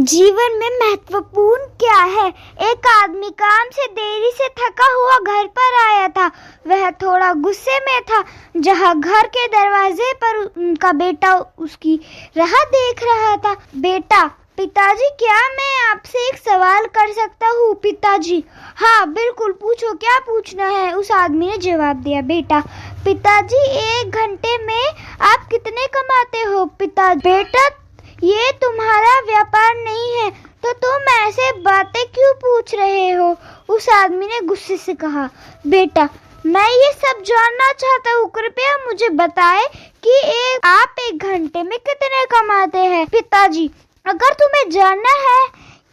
जीवन में महत्वपूर्ण क्या है। एक आदमी काम से देरी से थका हुआ घर पर आया था। वह थोड़ा गुस्से में था। जहाँ घर के दरवाजे पर उनका बेटा उसकी राह देख रहा था। बेटा, पिताजी, क्या मैं आपसे एक सवाल कर सकता हूँ? पिताजी: हाँ बिल्कुल, पूछो, क्या पूछना है? उस आदमी ने जवाब दिया। बेटा: पिताजी, 1 घंटे में आप कितने कमाते हो? पिताजी: बेटा, ये तुम्हारा व्यापार नहीं है, तो तुम ऐसे बातें क्यों पूछ रहे हो? उस आदमी ने गुस्से से कहा। बेटा, मैं ये सब जानना चाहता हूँ, कृपया मुझे बताएं कि आप 1 घंटे में कितने कमाते हैं? पिताजी: अगर तुम्हें जानना है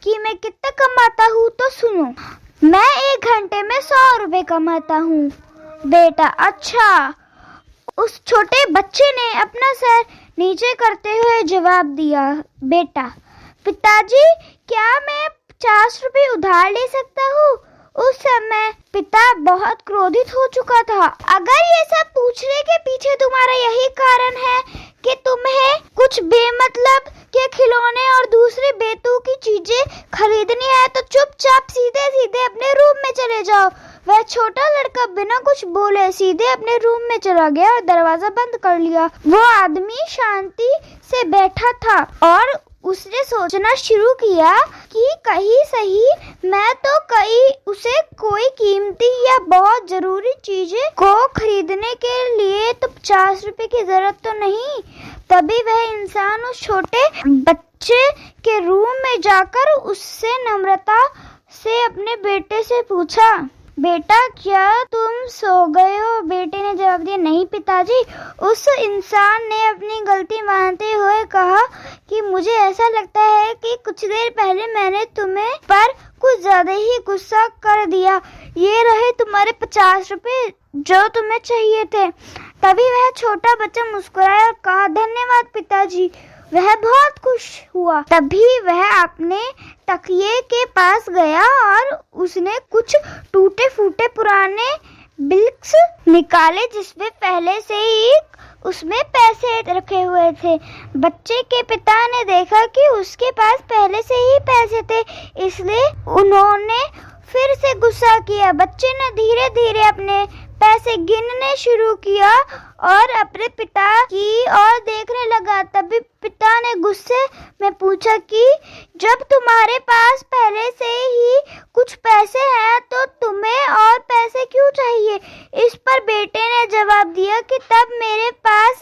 कि मैं कितना कमाता हूँ तो सुनो, मैं 1 घंटे में 100 रुपए कमाता हूँ। बेटा: अच्छा। उस छोटे बच्चे ने अपना सर नीचे करते हुए जवाब दिया। बेटा: पिताजी, क्या मैं 50 रुपए उधार ले सकता हूँ? उस समय पिता बहुत क्रोधित हो चुका था। अगर ये सब पूछने के पीछे तुम्हारा यही कारण है कि तुम्हें कुछ बेमतलब के खिलौने और दूसरी बेतुकी चीजें खरीदनी है, तो चुपचाप सीधे सीधे अपने रूम में चले जाओ। वह छोटा लड़का बिना कुछ बोले सीधे अपने रूम में चला गया और दरवाजा बंद कर लिया। वो आदमी शांति से बैठा था और उसने सोचना शुरू किया कि कहीं सही मैं तो उसे कोई कीमती या बहुत जरूरी चीजें को खरीदने के लिए तो 50 रुपए की जरूरत तो नहीं। तभी वह इंसान उस छोटे बच्चे के रूम में जाकर उससे नम्रता से अपने बेटे से पूछा। बेटा, क्या तुम सो गए हो? बेटे ने जवाब दिया। नहीं पिताजी। उस इंसान ने अपनी गलती मानते हुए कहा कि मुझे ऐसा लगता है कि कुछ देर पहले मैंने तुम्हें पर कुछ ज्यादा ही गुस्सा कर दिया। ये रहे तुम्हारे 50 रुपए जो तुम्हें चाहिए थे। तभी वह छोटा बच्चा मुस्कुराया और कहा, धन्यवाद पिताजी। वह बहुत खुश हुआ। तभी वह अपने तकिए के पास गया और उसने कुछ टूटे फूटे पुराने बिल्स निकाले जिसमें पहले से ही उसमें पैसे रखे हुए थे। बच्चे के पिता ने देखा कि उसके पास पहले से ही पैसे थे, इसलिए उन्होंने फिर से गुस्सा किया। बच्चे ने धीरे धीरे अपने पैसे गिनने शुरू किया और अपने पिता की ओर देखने लगा। तभी पिता ने गुस्से में पूछा कि जब तुम्हारे पास पहले से ही कुछ पैसे हैं तो तुम्हें और पैसे क्यों चाहिए? इस पर बेटे ने जवाब दिया कि तब मेरे पास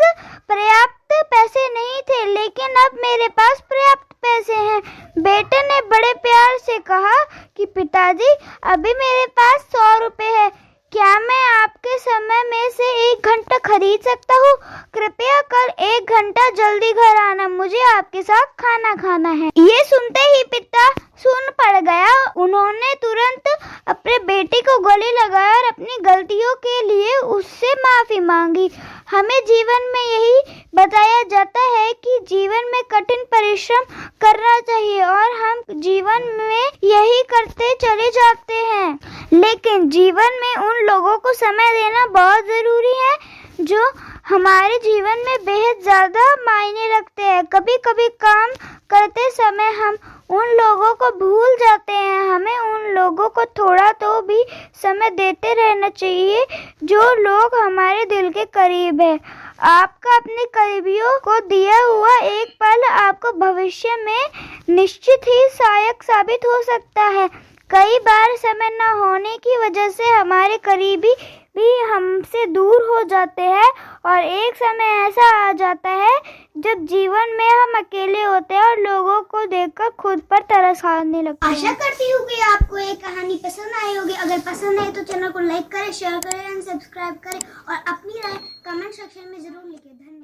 पर्याप्त पैसे नहीं थे, लेकिन अब मेरे पास पर्याप्त पैसे हैं। बेटे ने बड़े प्यार से कहा कि पिताजी, अभी मेरे पास 100 रुपए है। क्या मैं आपके समय में से 1 घंटा खरीद सकता हूँ? कृपया कर 1 घंटा जल्दी घर आना, मुझे आपके साथ खाना खाना है। ये सुनते ही पिता सुन पड़ गया। उन्होंने तुरंत अपने बेटे को गले लगाया और अपनी गलतियों के लिए उससे माफी मांगी। हमें जीवन में यही बताया जाता है कि जीवन में कठिन परिश्रम करना चाहिए और हम जीवन में यही करते चले जाते हैं, लेकिन जीवन में उन लोगों को समय देना बहुत जरूरी है जो हमारे जीवन में बेहद ज्यादा मायने रखते हैं। कभी कभी काम करते समय हम उन लोगों को भूल जाते हैं। हमें उन लोगों को थोड़ा तो भी समय देते रहना चाहिए जो लोग हमारे दिल के करीब है। आपका अपने करीबियों को दिया हुआ एक पल आपको भविष्य में निश्चित ही सहायक साबित हो सकता है। कई बार समय न होने की वजह से हमारे करीबी भी हमसे दूर हो जाते हैं और एक समय ऐसा आ जाता है जब जीवन में हम अकेले होते हैं और लोगों को देखकर खुद पर तरस खाने लगते हैं। आशा करती हूँ कि आपको ये कहानी पसंद आई होगी। अगर पसंद आए तो चैनल को लाइक करें, शेयर करें, सब्सक्राइब करें और अपनी राय कमेंट सेक्शन में जरूर लिखें। धन्यवाद।